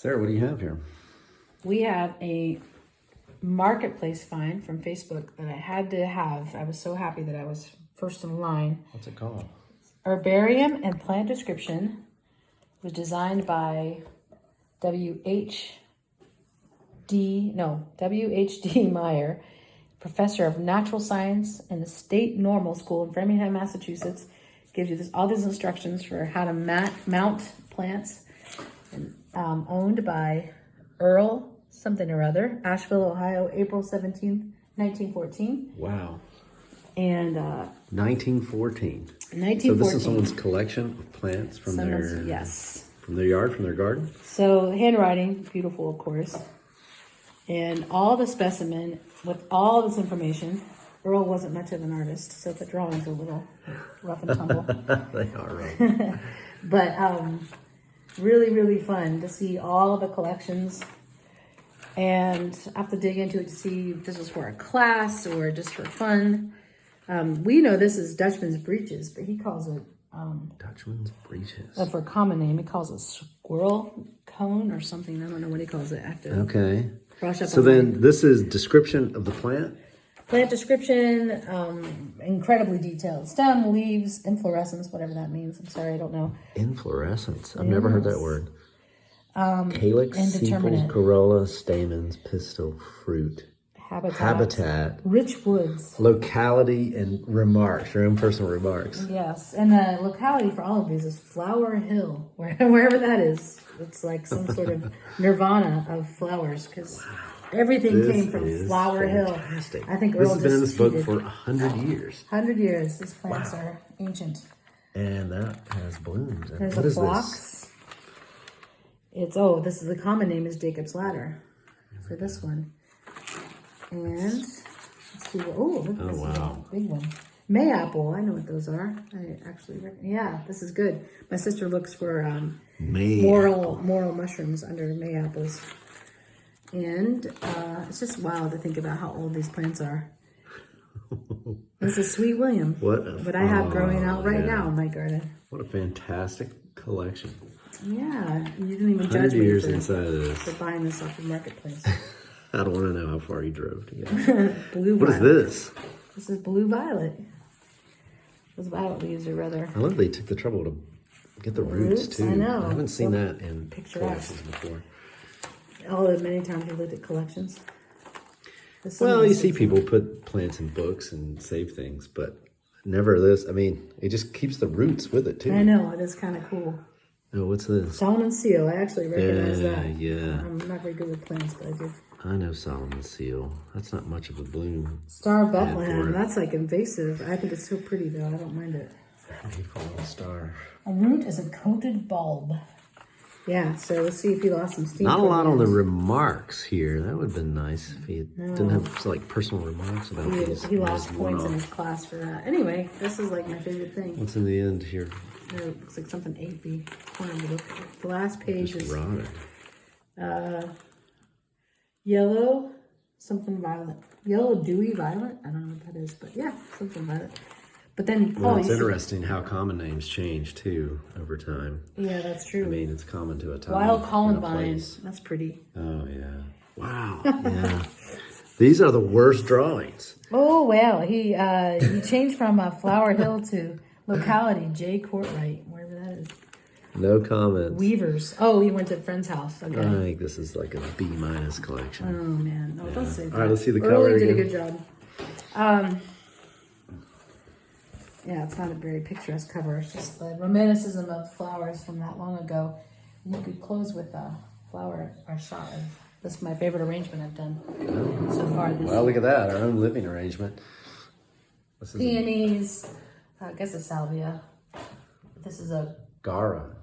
Sarah, what do you have here? We have a marketplace find from Facebook that I had to have. I was so happy that I was first in line. What's it called? Herbarium and Plant Description. It was designed by W.H.D. Meyer, professor of natural science in the State Normal School in Framingham, Massachusetts. Gives you all these instructions for how to mount plants. And, owned by Earl something or other, Asheville, Ohio, April 17th, 1914. Wow. And 1914. 1914. So this is someone's collection of plants from their yard, from their garden? So handwriting, beautiful, of course. And all the specimen with all this information. Earl wasn't much of an artist, so the drawings are a little rough and tumble. They are right. But really, really fun to see all the collections. And I have to dig into it to see if this is for a class or just for fun. We know this is Dutchman's breeches, but he calls it... Dutchman's breeches. For a common name, he calls it squirrel cone or something. I don't know what he calls it. I have to okay. brush up so on then that. This is description of the plant? Plant description, incredibly detailed. Stem, leaves, inflorescence, whatever that means. I'm sorry, I don't know. Inflorescence. I've never heard that word. Calyx, indeterminate. sepals, corolla, stamens, pistil, fruit. Habitat. Rich woods. Locality and remarks, your own personal remarks. Yes, and the locality for all of these is Flower Hill, wherever that is. It's like some sort of nirvana of flowers, because everything came from Flower fantastic. Hill. I think this Earl has been in this book cheated. for 100 years. 100 years. These plants are ancient. And that has blooms. There's what a is phlox. this? This is the common name is Jacob's Ladder for this one. And let's see. Look, this is a big one. Mayapple. I know what those are. This is good. My sister looks for moral mushrooms under Mayapples. And it's just wild to think about how old these plants are. This is Sweet William. What I have growing out right now in my garden. What a fantastic collection. Yeah, you didn't even judge me for buying this off the marketplace. I don't want to know how far you drove to get it. Blue What violet. is this? This is blue violet. Those violet leaves are rather... I love they took the trouble to get the roots too. I know. I haven't seen that in picturesque collections before. Many times we looked at collections. Well, you see people put plants in books and save things, but never this. I mean, it just keeps the roots with it too. I know, it is kind of cool. Oh, what's this? Solomon's seal. I actually recognize that. Yeah. I'm not very good with plants, but I do. I know Solomon's seal. That's not much of a bloom. Star of Bethlehem. That's like invasive. I think it's so pretty though. I don't mind it. He called it a star. A root is a coated bulb. Yeah, so let's see if he lost some steam. Not a lot on the remarks here. That would have been nice if he didn't have like personal remarks about these. He lost points in his class for that. Anyway, this is like my favorite thing. What's in the end here? It looks like something 8B. Corner of the book. The last page is yellow, something violet. Yellow dewy violet. I don't know what that is, but yeah, something violet. But then, it's interesting how common names change too over time. Yeah, that's true. I mean, it's common to a time. Wild columbine. That's pretty. Oh yeah! Wow. Yeah. These are the worst drawings. Oh well, he changed from Flower Hill to locality J. Courtright, wherever that is. No comments. Weavers. Oh, he went to a friend's house. Okay. I think this is like a B- collection. Oh man, no, don't say that. All right, let's see the cover Early again. did a good job. Yeah, it's not a very picturesque cover. It's just the romanticism of flowers from that long ago. And you could close with a flower or shot of. This is my favorite arrangement I've done so far. Well, look at that, our own living arrangement. Peonies. I guess it's salvia. This is a Gara.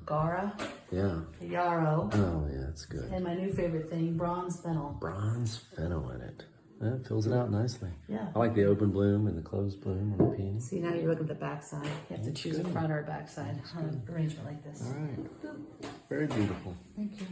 Yeah. yarrow. Oh yeah, that's good. And my new favorite thing, bronze fennel. Bronze fennel in it. That fills it out nicely. Yeah. I like the open bloom and the closed bloom on the peony. See, now you're looking at the back side. You have to choose a front or a back side on an arrangement like this. All right. Very beautiful. Thank you.